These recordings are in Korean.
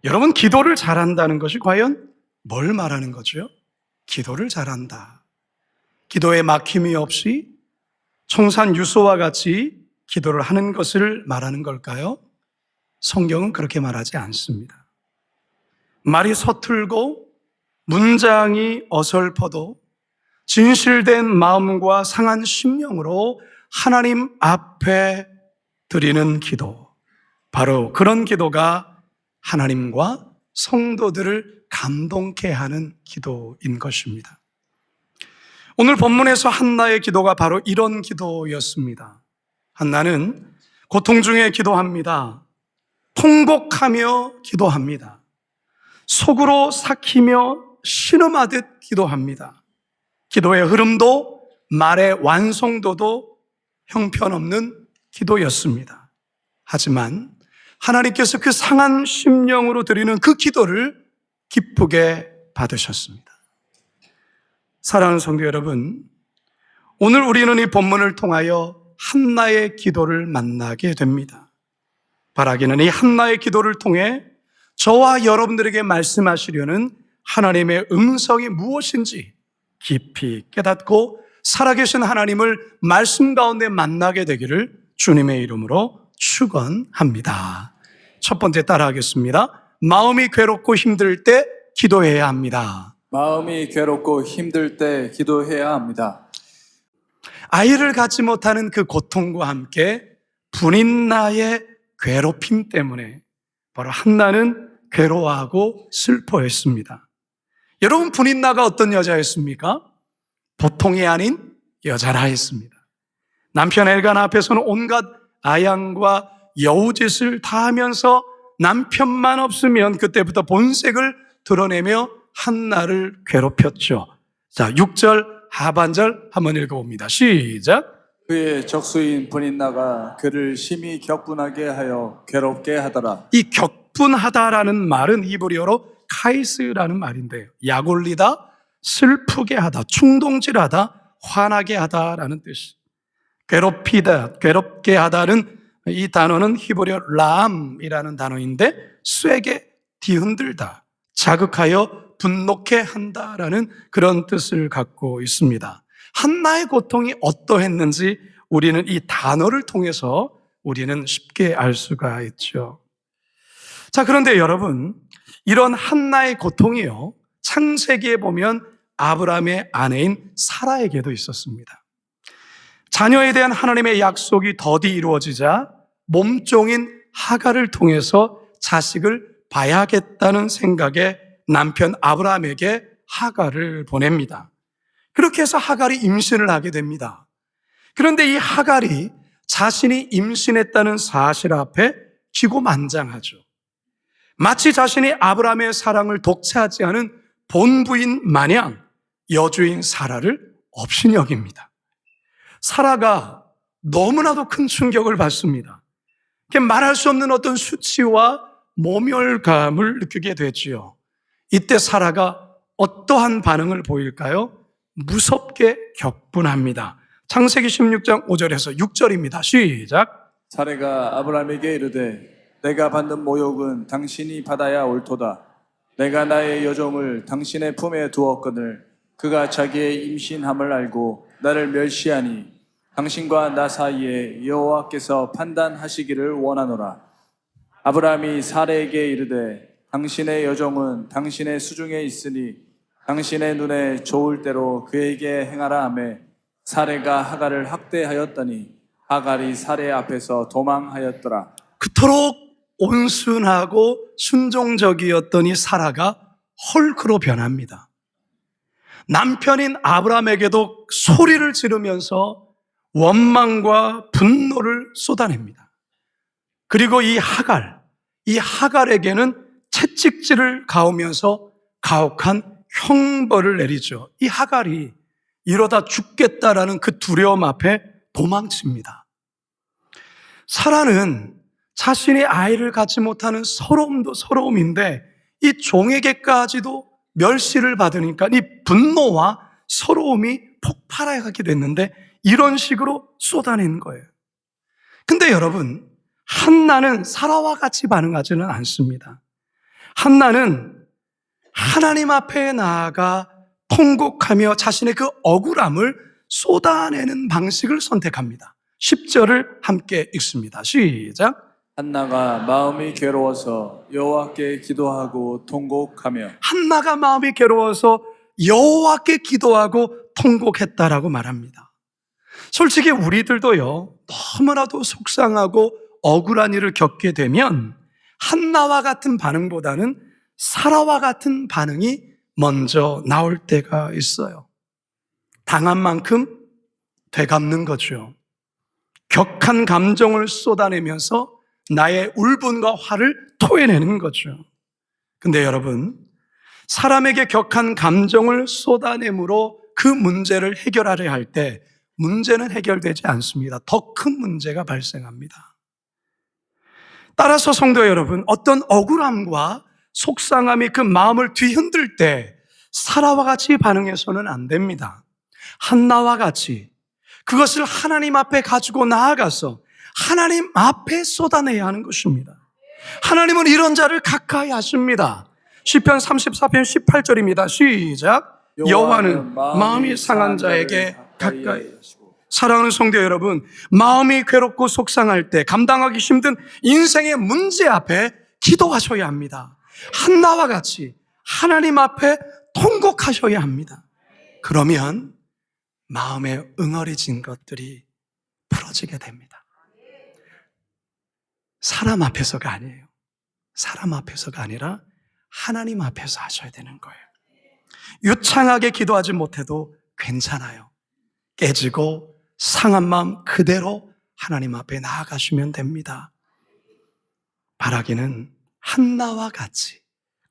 여러분, 기도를 잘한다는 것이 과연 뭘 말하는 거죠? 기도를 잘한다. 기도에 막힘이 없이 청산 유소와 같이 기도를 하는 것을 말하는 걸까요? 성경은 그렇게 말하지 않습니다. 말이 서툴고 문장이 어설퍼도 진실된 마음과 상한 심령으로 하나님 앞에 드리는 기도, 바로 그런 기도가 하나님과 성도들을 감동케 하는 기도인 것입니다. 오늘 본문에서 한나의 기도가 바로 이런 기도였습니다. 한나는 고통 중에 기도합니다. 통곡하며 기도합니다. 속으로 삭히며 신음하듯 기도합니다. 기도의 흐름도 말의 완성도도 형편없는 기도였습니다. 하지만 하나님께서 그 상한 심령으로 드리는 그 기도를 기쁘게 받으셨습니다. 사랑하는 성도 여러분, 오늘 우리는 이 본문을 통하여 한나의 기도를 만나게 됩니다. 바라기는 이 한나의 기도를 통해 저와 여러분들에게 말씀하시려는 하나님의 음성이 무엇인지 깊이 깨닫고 살아계신 하나님을 말씀 가운데 만나게 되기를 주님의 이름으로 축원합니다. 첫 번째 따라하겠습니다. 마음이 괴롭고 힘들 때 기도해야 합니다. 마음이 괴롭고 힘들 때 기도해야 합니다. 아이를 갖지 못하는 그 고통과 함께 분인나의 괴롭힘 때문에 바로 한나는 괴로워하고 슬퍼했습니다. 여러분, 분인나가 어떤 여자였습니까? 보통이 아닌 여자라 했습니다. 남편 엘가나 앞에서는 온갖 아양과 여우짓을 다 하면서 남편만 없으면 그때부터 본색을 드러내며 한나를 괴롭혔죠. 자, 6절 하반절 한번 읽어봅니다. 시작. 그의 적수인 분인나가 그를 심히 격분하게 하여 괴롭게 하더라. 이 격분하다라는 말은 히브리어로 카이스라는 말인데요. 약 올리다, 슬프게 하다, 충동질하다, 화나게 하다라는 뜻이. 괴롭히다, 괴롭게 하다는 이 단어는 히브리어 람이라는 단어인데 쇠게 뒤흔들다, 자극하여 분노케 한다라는 그런 뜻을 갖고 있습니다. 한나의 고통이 어떠했는지 우리는 이 단어를 통해서 우리는 쉽게 알 수가 있죠. 자, 그런데 여러분, 이런 한나의 고통이요, 창세기에 보면 아브라함의 아내인 사라에게도 있었습니다. 자녀에 대한 하나님의 약속이 더디 이루어지자 몸종인 하갈을 통해서 자식을 봐야겠다는 생각에 남편 아브라함에게 하갈을 보냅니다. 그렇게 해서 하갈이 임신을 하게 됩니다. 그런데 이 하갈이 자신이 임신했다는 사실 앞에 기고만장하죠. 마치 자신이 아브라함의 사랑을 독차지 않은 본부인 마냥 여주인 사라를 없이 여깁니다. 사라가 너무나도 큰 충격을 받습니다. 말할 수 없는 어떤 수치와 모멸감을 느끼게 되지요. 이때 사라가 어떠한 반응을 보일까요? 무섭게 격분합니다. 창세기 16장 5절에서 6절입니다. 시작. 사레가 아브라함에게 이르되 내가 받는 모욕은 당신이 받아야 옳도다. 내가 나의 여종을 당신의 품에 두었거늘 그가 자기의 임신함을 알고 나를 멸시하니 당신과 나 사이에 여호와께서 판단하시기를 원하노라. 아브라함이 사레에게 이르되 당신의 여종은 당신의 수중에 있으니 당신의 눈에 좋을 대로 그에게 행하라 하매 사레가 하갈을 학대하였더니 하갈이 사레 앞에서 도망하였더라. 그토록 온순하고 순종적이었던 이 사라가 헐크로 변합니다. 남편인 아브라함에게도 소리를 지르면서 원망과 분노를 쏟아냅니다. 그리고 이 하갈에게는 채찍질을 가하면서 가혹한 형벌을 내리죠. 이 하갈이 이러다 죽겠다라는 그 두려움 앞에 도망칩니다. 사라는 자신이 아이를 갖지 못하는 서러움도 서러움인데 이 종에게까지도 멸시를 받으니까 이 분노와 서러움이 폭발하게 됐는데 이런 식으로 쏟아내는 거예요. 근데 여러분, 한나는 사라와 같이 반응하지는 않습니다. 한나는 하나님 앞에 나아가 통곡하며 자신의 그 억울함을 쏟아내는 방식을 선택합니다. 10절을 함께 읽습니다. 시작. 한나가 마음이 괴로워서 여호와께 기도하고 통곡하며. 한나가 마음이 괴로워서 여호와께 기도하고 통곡했다라고 말합니다. 솔직히 우리들도요, 너무나도 속상하고 억울한 일을 겪게 되면 한나와 같은 반응보다는 사라와 같은 반응이 먼저 나올 때가 있어요. 당한 만큼 되갚는 거죠. 격한 감정을 쏟아내면서 나의 울분과 화를 토해내는 거죠. 근데 여러분, 사람에게 격한 감정을 쏟아내므로 그 문제를 해결하려 할 때 문제는 해결되지 않습니다. 더 큰 문제가 발생합니다. 따라서 성도 여러분, 어떤 억울함과 속상함이 그 마음을 뒤흔들 때 사라와 같이 반응해서는 안 됩니다. 한나와 같이 그것을 하나님 앞에 가지고 나아가서 하나님 앞에 쏟아내야 하는 것입니다. 하나님은 이런 자를 가까이 하십니다. 시편 34편 18절입니다. 시작. 여호와는 마음이 상한 자에게 가까이 하시고. 사랑하는 성도 여러분, 마음이 괴롭고 속상할 때 감당하기 힘든 인생의 문제 앞에 기도하셔야 합니다. 한나와 같이 하나님 앞에 통곡하셔야 합니다. 그러면 마음에 응어리진 것들이 풀어지게 됩니다. 사람 앞에서가 아니에요. 사람 앞에서가 아니라 하나님 앞에서 하셔야 되는 거예요. 유창하게 기도하지 못해도 괜찮아요. 깨지고 상한 마음 그대로 하나님 앞에 나아가시면 됩니다. 바라기는 한나와 같이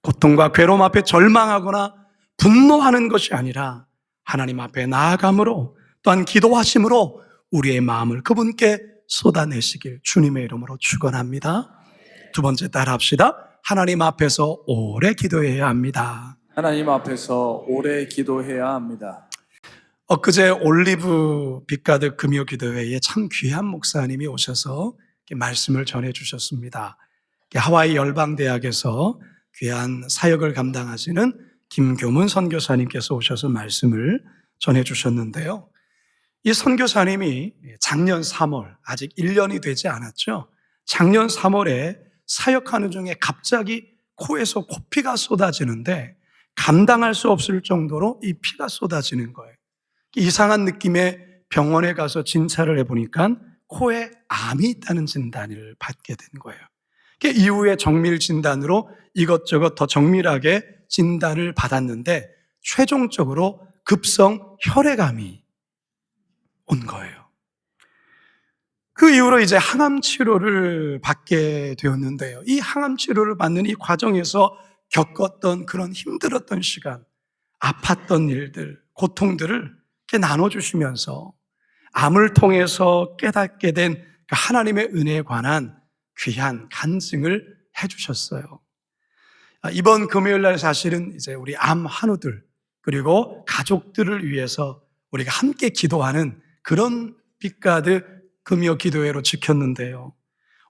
고통과 괴로움 앞에 절망하거나 분노하는 것이 아니라 하나님 앞에 나아감으로 또한 기도하심으로 우리의 마음을 그분께 쏟아내시길 주님의 이름으로 축원합니다. 두 번째 따라합시다. 하나님 앞에서 오래 기도해야 합니다. 하나님 앞에서 오래 기도해야 합니다. 엊그제 올리브 빛가득 금요기도회에 참 귀한 목사님이 오셔서 말씀을 전해주셨습니다. 하와이 열방대학에서 귀한 사역을 감당하시는 김교문 선교사님께서 오셔서 말씀을 전해주셨는데요. 이 선교사님이 작년 3월, 아직 1년이 되지 않았죠. 작년 3월에 사역하는 중에 갑자기 코에서 코피가 쏟아지는데 감당할 수 없을 정도로 이 피가 쏟아지는 거예요. 이상한 느낌에 병원에 가서 진찰을 해보니까 코에 암이 있다는 진단을 받게 된 거예요. 이후에 정밀 진단으로 이것저것 더 정밀하게 진단을 받았는데 최종적으로 급성 혈액암이 온 거예요. 그 이후로 이제 항암 치료를 받게 되었는데요. 이 항암 치료를 받는 이 과정에서 겪었던 그런 힘들었던 시간, 아팠던 일들, 고통들을 이렇게 나눠주시면서 암을 통해서 깨닫게 된 하나님의 은혜에 관한 귀한 간증을 해주셨어요. 이번 금요일 날 사실은 이제 우리 암 환우들 그리고 가족들을 위해서 우리가 함께 기도하는 그런 빛가득 금요 기도회로 지켰는데요.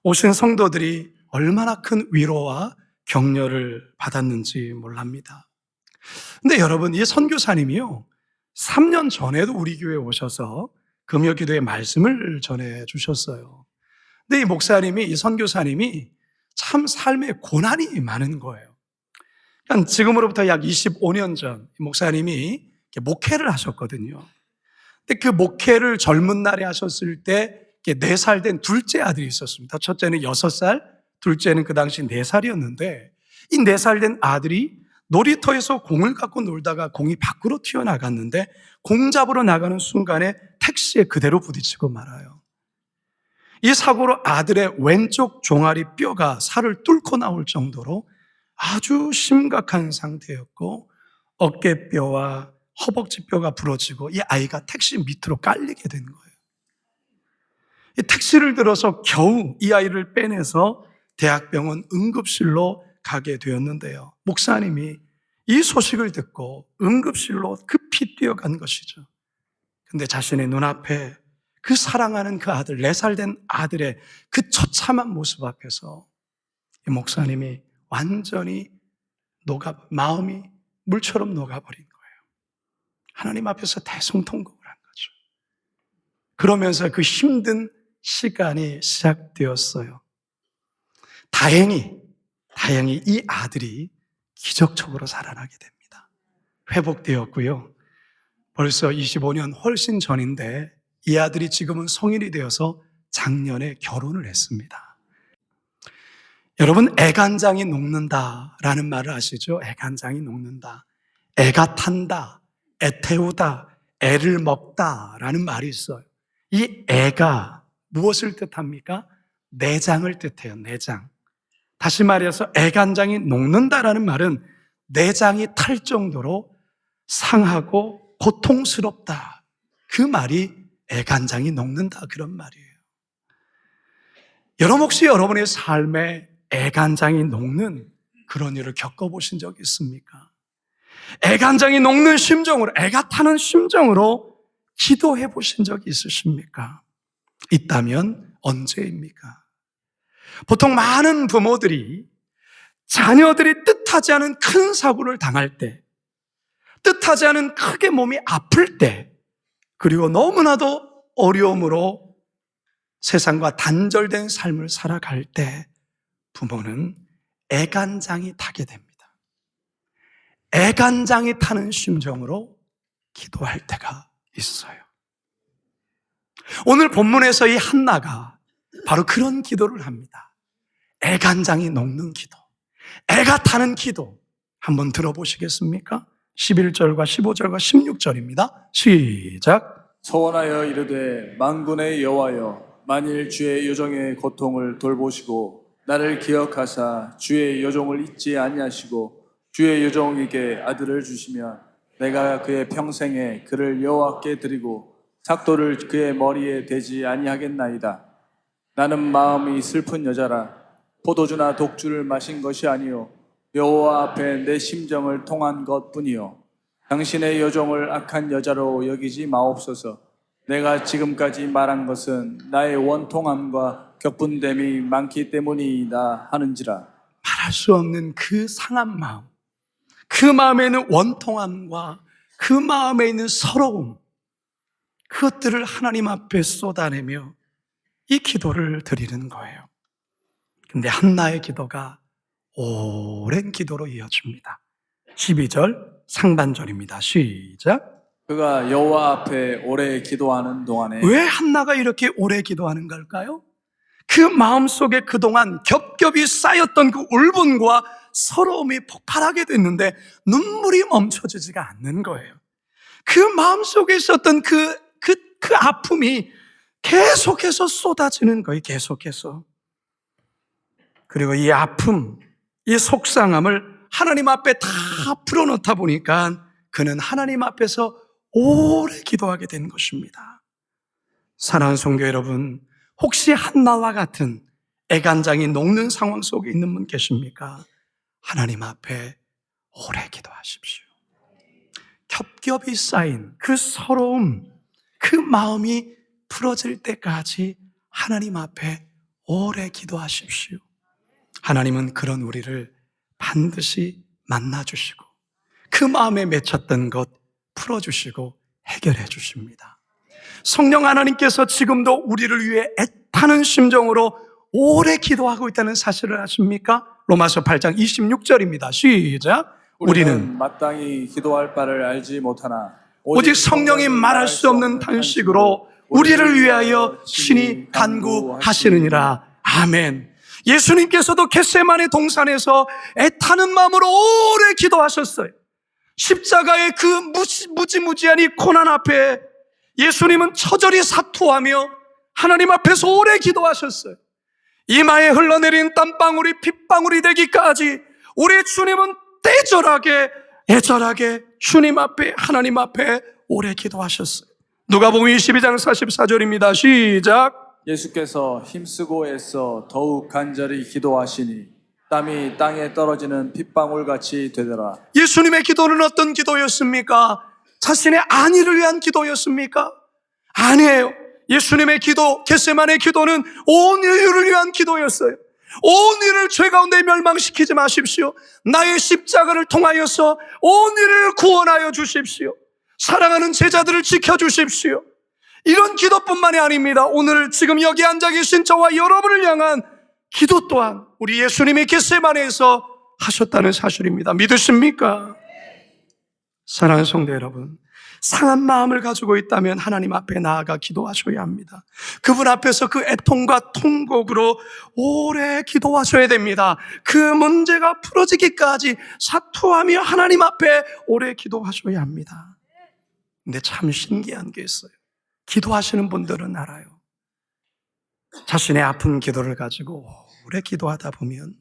오신 성도들이 얼마나 큰 위로와 격려를 받았는지 몰랍니다. 근데 여러분, 이 선교사님이요, 3년 전에도 우리 교회에 오셔서 금요 기도회 말씀을 전해 주셨어요. 근데 이 목사님이, 이 선교사님이 참 삶에 고난이 많은 거예요. 그러니까 지금으로부터 약 25년 전 목사님이 목회를 하셨거든요. 근데 그 목회를 젊은 날에 하셨을 때 4살 된 둘째 아들이 있었습니다. 첫째는 6살, 둘째는 그 당시 4살이었는데 이 4살 된 아들이 놀이터에서 공을 갖고 놀다가 공이 밖으로 튀어나갔는데 공 잡으러 나가는 순간에 택시에 그대로 부딪히고 말아요. 이 사고로 아들의 왼쪽 종아리 뼈가 살을 뚫고 나올 정도로 아주 심각한 상태였고 어깨뼈와 허벅지뼈가 부러지고 이 아이가 택시 밑으로 깔리게 된 거예요. 이 택시를 들어서 겨우 이 아이를 빼내서 대학병원 응급실로 가게 되었는데요. 목사님이 이 소식을 듣고 응급실로 급히 뛰어간 것이죠. 근데 자신의 눈앞에 그 사랑하는 그 아들, 4살 된 아들의 그 처참한 모습 앞에서 이 목사님이 완전히 마음이 물처럼 녹아버린 거예요. 하나님 앞에서 대성통곡을 한 거죠. 그러면서 그 힘든 시간이 시작되었어요. 다행히 이 아들이 기적적으로 살아나게 됩니다. 회복되었고요. 벌써 25년 훨씬 전인데 이 아들이 지금은 성인이 되어서 작년에 결혼을 했습니다. 여러분, 애간장이 녹는다라는 말을 아시죠? 애간장이 녹는다. 애가 탄다, 애 태우다, 애를 먹다라는 말이 있어요. 이 애가 무엇을 뜻합니까? 내장을 뜻해요. 내장. 다시 말해서 애간장이 녹는다라는 말은 내장이 탈 정도로 상하고 고통스럽다. 그 말이 애간장이 녹는다 그런 말이에요. 여러분 혹시 여러분의 삶에 애간장이 녹는 그런 일을 겪어보신 적 있습니까? 애간장이 녹는 심정으로, 애가 타는 심정으로 기도해 보신 적이 있으십니까? 있다면 언제입니까? 보통 많은 부모들이 자녀들이 뜻하지 않은 큰 사고를 당할 때, 뜻하지 않은 크게 몸이 아플 때, 그리고 너무나도 어려움으로 세상과 단절된 삶을 살아갈 때 부모는 애간장이 타게 됩니다. 애간장이 타는 심정으로 기도할 때가 있어요. 오늘 본문에서 이 한나가 바로 그런 기도를 합니다. 애간장이 녹는 기도, 애가 타는 기도 한번 들어보시겠습니까? 11절과 15절과 16절입니다. 시작. 소원하여 이르되 만군의 여호와여, 만일 주의 여종의 고통을 돌보시고 나를 기억하사 주의 여종을 잊지 아니하시고 주의 여종에게 아들을 주시면 내가 그의 평생에 그를 여호와께 드리고 삭도를 그의 머리에 대지 아니하겠나이다. 나는 마음이 슬픈 여자라. 포도주나 독주를 마신 것이 아니요 여호와 앞에 내 심정을 통한 것뿐이요 당신의 여종을 악한 여자로 여기지 마옵소서. 내가 지금까지 말한 것은 나의 원통함과 격분됨이 많기 때문이다 하는지라. 말할 수 없는 그 상한 마음, 그 마음에 있는 원통함과 그 마음에 있는 서러움, 그것들을 하나님 앞에 쏟아내며 이 기도를 드리는 거예요. 근데 한나의 기도가 오랜 기도로 이어집니다. 12절 상반절입니다. 시작. 그가 여호와 앞에 오래 기도하는 동안에 왜 한나가 이렇게 오래 기도하는 걸까요? 그 마음속에 그동안 겹겹이 쌓였던 그 울분과 서러움이 폭발하게 됐는데 눈물이 멈춰지지가 않는 거예요. 그 마음속에 있었던 그 아픔이 계속해서 쏟아지는 거예요. 계속해서. 그리고 이 아픔, 이 속상함을 하나님 앞에 다 풀어놓다 보니까 그는 하나님 앞에서 오래 기도하게 된 것입니다. 사랑하는 성도 여러분, 혹시 한나와 같은 애간장이 녹는 상황 속에 있는 분 계십니까? 하나님 앞에 오래 기도하십시오. 겹겹이 쌓인 그 서러움, 그 마음이 풀어질 때까지 하나님 앞에 오래 기도하십시오. 하나님은 그런 우리를 반드시 만나주시고 그 마음에 맺혔던 것 풀어주시고 해결해 주십니다. 성령 하나님께서 지금도 우리를 위해 애타는 심정으로 오래 기도하고 있다는 사실을 아십니까? 로마서 8장 26절입니다. 시작. 우리는 마땅히 기도할 바를 알지 못하나 오직 성령이 말할 수 없는 탄식으로 우리를 위하여 신이 간구하시느니라. 아멘. 예수님께서도 겟세마네 동산에서 애타는 마음으로 오래 기도하셨어요. 십자가의 그 무지무지한 이 고난 앞에 예수님은 처절히 사투하며 하나님 앞에서 오래 기도하셨어요. 이마에 흘러내린 땀방울이 핏방울이 되기까지 우리 주님은 애절하게 주님 앞에, 하나님 앞에 오래 기도하셨어요. 누가복음 22장 44절입니다. 시작. 예수께서 힘쓰고 애써 더욱 간절히 기도하시니 땀이 땅에 떨어지는 핏방울같이 되더라. 예수님의 기도는 어떤 기도였습니까? 자신의 안위를 위한 기도였습니까? 아니에요. 예수님의 기도, 겟세마네 기도는 온 인류를 위한 기도였어요. 온 일을 죄 가운데 멸망시키지 마십시오. 나의 십자가를 통하여서 온 일을 구원하여 주십시오. 사랑하는 제자들을 지켜주십시오. 이런 기도뿐만이 아닙니다. 오늘 지금 여기 앉아 계신 저와 여러분을 향한 기도 또한 우리 예수님이 겟세마네에서 하셨다는 사실입니다. 믿으십니까? 사랑하는 성도 여러분, 상한 마음을 가지고 있다면 하나님 앞에 나아가 기도하셔야 합니다. 그분 앞에서 그 애통과 통곡으로 오래 기도하셔야 됩니다. 그 문제가 풀어지기까지 사투하며 하나님 앞에 오래 기도하셔야 합니다. 근데 참 신기한 게 있어요. 기도하시는 분들은 알아요. 자신의 아픈 기도를 가지고 오래 기도하다 보면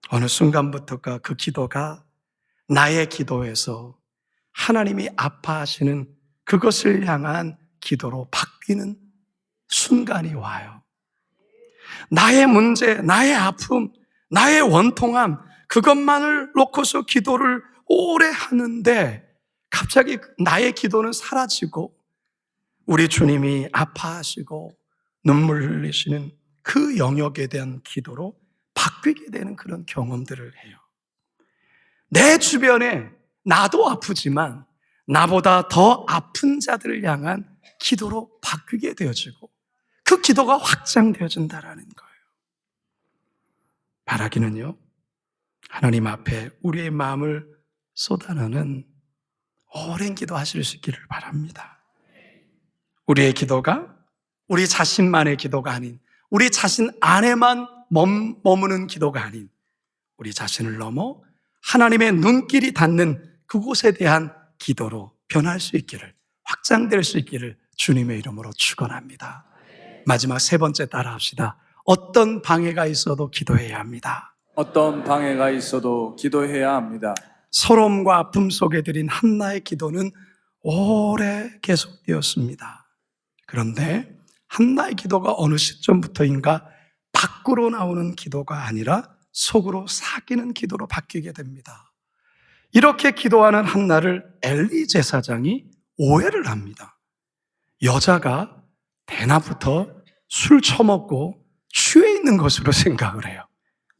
어느 순간부터가 그 기도가 나의 기도에서 하나님이 아파하시는 그것을 향한 기도로 바뀌는 순간이 와요. 나의 문제, 나의 아픔, 나의 원통함, 그것만을 놓고서 기도를 오래 하는데 갑자기 나의 기도는 사라지고 우리 주님이 아파하시고 눈물 흘리시는 그 영역에 대한 기도로 바뀌게 되는 그런 경험들을 해요. 내 주변에 나도 아프지만 나보다 더 아픈 자들을 향한 기도로 바뀌게 되어지고 그 기도가 확장되어진다라는 거예요. 바라기는요, 하나님 앞에 우리의 마음을 쏟아내는 오랜 기도하실 수 있기를 바랍니다. 우리의 기도가 우리 자신만의 기도가 아닌, 우리 자신 안에만 머무는 기도가 아닌, 우리 자신을 넘어 하나님의 눈길이 닿는 그곳에 대한 기도로 변할 수 있기를, 확장될 수 있기를 주님의 이름으로 축원합니다. 마지막 세 번째 따라합시다. 어떤 방해가 있어도 기도해야 합니다. 어떤 방해가 있어도 기도해야 합니다. 서러움과 아픔 속에 드린 한나의 기도는 오래 계속되었습니다. 그런데 한나의 기도가 어느 시점부터인가 밖으로 나오는 기도가 아니라 속으로 사귀는 기도로 바뀌게 됩니다. 이렇게 기도하는 한나를 엘리 제사장이 오해를 합니다. 여자가 대낮부터 술 처먹고 취해 있는 것으로 생각을 해요.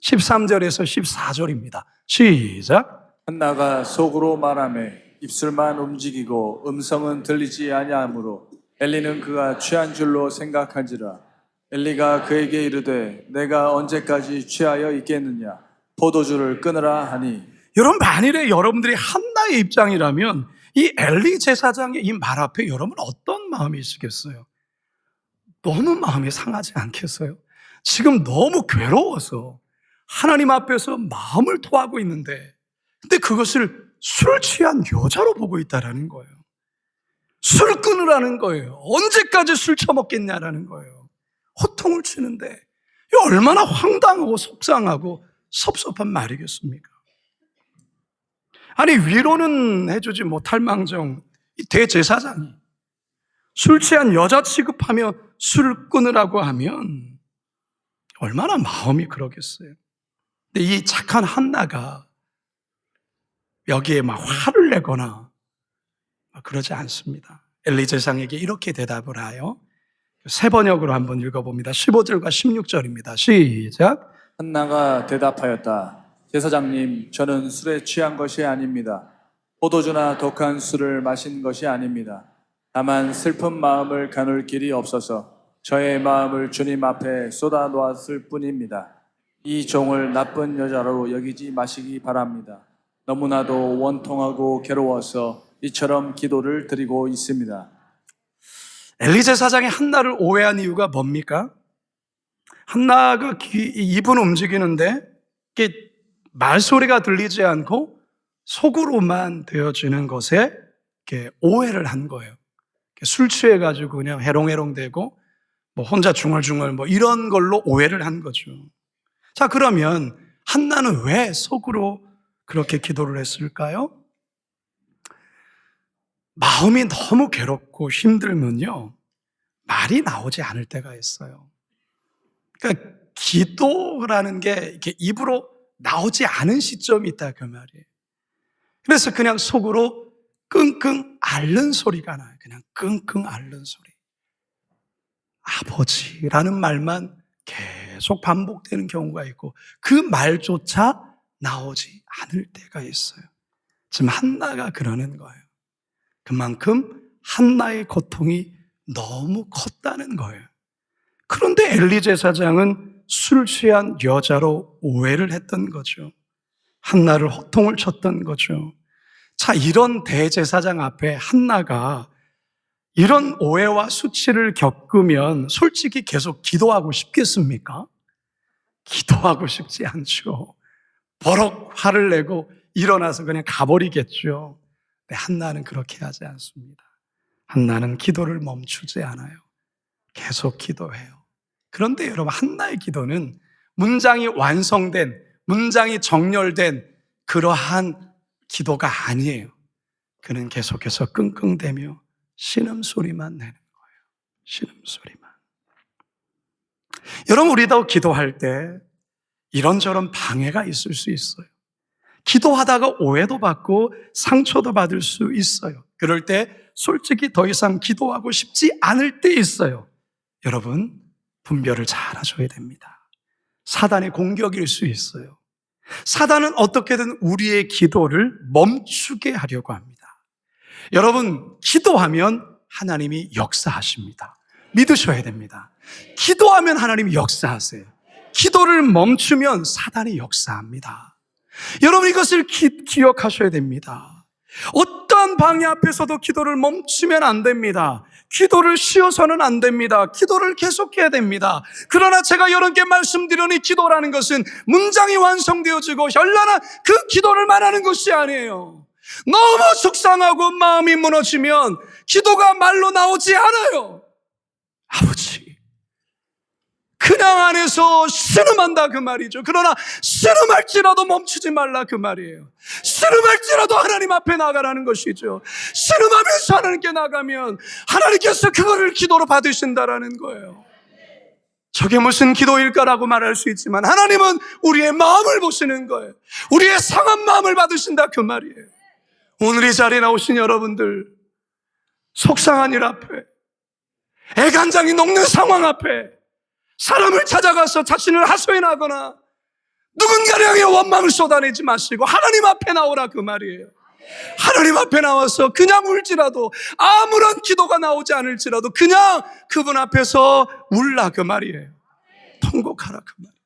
13절에서 14절입니다. 시작. 한나가 속으로 말하매 입술만 움직이고 음성은 들리지 아니하므로 엘리는 그가 취한 줄로 생각한지라. 엘리가 그에게 이르되 내가 언제까지 취하여 있겠느냐, 포도주를 끊으라 하니. 여러분, 만일에 여러분들이 한나의 입장이라면 이 엘리 제사장의 이 말 앞에 여러분 어떤 마음이 있으겠어요? 너무 마음이 상하지 않겠어요? 지금 너무 괴로워서 하나님 앞에서 마음을 토하고 있는데, 근데 그것을 술 취한 여자로 보고 있다라는 거예요. 술 끊으라는 거예요. 언제까지 술 처먹겠냐라는 거예요. 호통을 치는데 이 얼마나 황당하고 속상하고 섭섭한 말이겠습니까? 아니, 위로는 해주지 못할 망정 이 대제사장이 술 취한 여자 취급하며 술을 끊으라고 하면 얼마나 마음이 그러겠어요. 근데 이 착한 한나가 여기에 막 화를 내거나 그러지 않습니다. 엘리 제사장에게 이렇게 대답을 하여 세 번역으로 한번 읽어봅니다. 15절과 16절입니다. 시작. 한나가 대답하였다. 제사장님, 저는 술에 취한 것이 아닙니다. 포도주나 독한 술을 마신 것이 아닙니다. 다만 슬픈 마음을 가눌 길이 없어서 저의 마음을 주님 앞에 쏟아 놓았을 뿐입니다. 이 종을 나쁜 여자로 여기지 마시기 바랍니다. 너무나도 원통하고 괴로워서 이처럼 기도를 드리고 있습니다. 엘리 제사장이 한나를 오해한 이유가 뭡니까? 한나가 입은 움직이는데 이게 말소리가 들리지 않고 속으로만 되어지는 것에 이렇게 오해를 한 거예요. 술 취해가지고 그냥 해롱해롱대고 뭐 혼자 중얼중얼 뭐 이런 걸로 오해를 한 거죠. 자, 그러면 한나는 왜 속으로 그렇게 기도를 했을까요? 마음이 너무 괴롭고 힘들면요, 말이 나오지 않을 때가 있어요. 그러니까 기도라는 게 이렇게 입으로 나오지 않은 시점이 있다, 그 말이에요. 그래서 그냥 속으로 끙끙 앓는 소리가 나요. 그냥 끙끙 앓는 소리. 아버지라는 말만 계속 반복되는 경우가 있고 그 말조차 나오지 않을 때가 있어요. 지금 한나가 그러는 거예요. 그만큼 한나의 고통이 너무 컸다는 거예요. 그런데 엘리 제사장은 술 취한 여자로 오해를 했던 거죠. 한나를 호통을 쳤던 거죠. 자, 이런 대제사장 앞에 한나가 이런 오해와 수치를 겪으면 솔직히 계속 기도하고 싶겠습니까? 기도하고 싶지 않죠. 버럭 화를 내고 일어나서 그냥 가버리겠죠. 근데 한나는 그렇게 하지 않습니다. 한나는 기도를 멈추지 않아요. 계속 기도해요. 그런데 여러분, 한나의 기도는 문장이 완성된, 문장이 정렬된 그러한 기도가 아니에요. 그는 계속해서 끙끙대며 신음소리만 내는 거예요. 신음소리만. 여러분, 우리도 기도할 때 이런저런 방해가 있을 수 있어요. 기도하다가 오해도 받고 상처도 받을 수 있어요. 그럴 때 솔직히 더 이상 기도하고 싶지 않을 때 있어요. 여러분, 분별을 잘 하셔야 됩니다. 사단의 공격일 수 있어요. 사단은 어떻게든 우리의 기도를 멈추게 하려고 합니다. 여러분, 기도하면 하나님이 역사하십니다. 믿으셔야 됩니다. 기도하면 하나님이 역사하세요. 기도를 멈추면 사단이 역사합니다. 여러분, 이것을 기억하셔야 됩니다. 어떠한 방해 앞에서도 기도를 멈추면 안 됩니다. 기도를 쉬어서는 안 됩니다. 기도를 계속해야 됩니다. 그러나 제가 여러분께 말씀드리니 기도라는 것은 문장이 완성되어지고 현란한 그 기도를 말하는 것이 아니에요. 너무 속상하고 마음이 무너지면 기도가 말로 나오지 않아요. 아버지, 그냥 안에서 신음한다 그 말이죠. 그러나 신음할지라도 멈추지 말라 그 말이에요. 신음할지라도 하나님 앞에 나가라는 것이죠. 신음하면서 하나님께 나가면 하나님께서 그거를 기도로 받으신다라는 거예요. 저게 무슨 기도일까라고 말할 수 있지만 하나님은 우리의 마음을 보시는 거예요. 우리의 상한 마음을 받으신다 그 말이에요. 오늘 이 자리에 나오신 여러분들, 속상한 일 앞에, 애간장이 녹는 상황 앞에 사람을 찾아가서 자신을 하소연하거나 누군가를 향해 원망을 쏟아내지 마시고 하나님 앞에 나오라 그 말이에요. 하나님 앞에 나와서 그냥 울지라도, 아무런 기도가 나오지 않을지라도 그냥 그분 앞에서 울라 그 말이에요. 통곡하라 그 말이에요.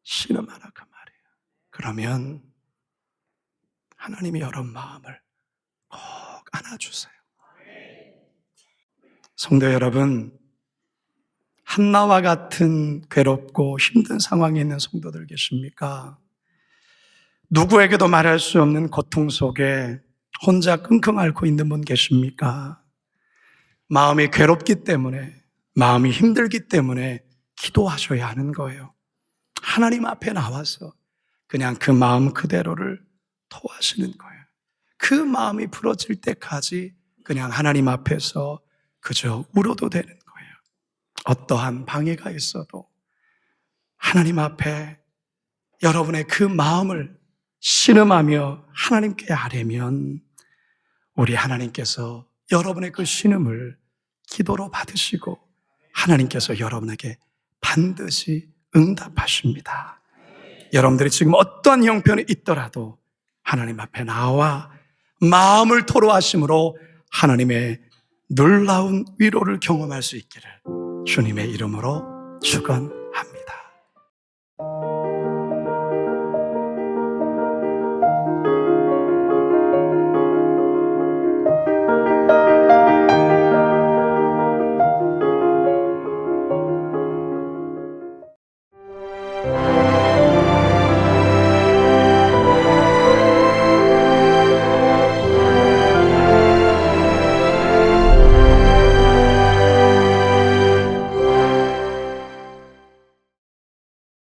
신음하라 그 말이에요. 그러면 하나님이 여러분 마음을 꼭 안아주세요. 성도 여러분, 한나와 같은 괴롭고 힘든 상황에 있는 성도들 계십니까? 누구에게도 말할 수 없는 고통 속에 혼자 끙끙 앓고 있는 분 계십니까? 마음이 괴롭기 때문에, 마음이 힘들기 때문에 기도하셔야 하는 거예요. 하나님 앞에 나와서 그냥 그 마음 그대로를 토하시는 거예요. 그 마음이 부러질 때까지 그냥 하나님 앞에서 그저 울어도 되는 거예요. 어떠한 방해가 있어도 하나님 앞에 여러분의 그 마음을 신음하며 하나님께 아뢰면 우리 하나님께서 여러분의 그 신음을 기도로 받으시고 하나님께서 여러분에게 반드시 응답하십니다. 여러분들이 지금 어떠한 형편이 있더라도 하나님 앞에 나와 마음을 토로하심으로 하나님의 놀라운 위로를 경험할 수 있기를 주님의 이름으로 축원합니다.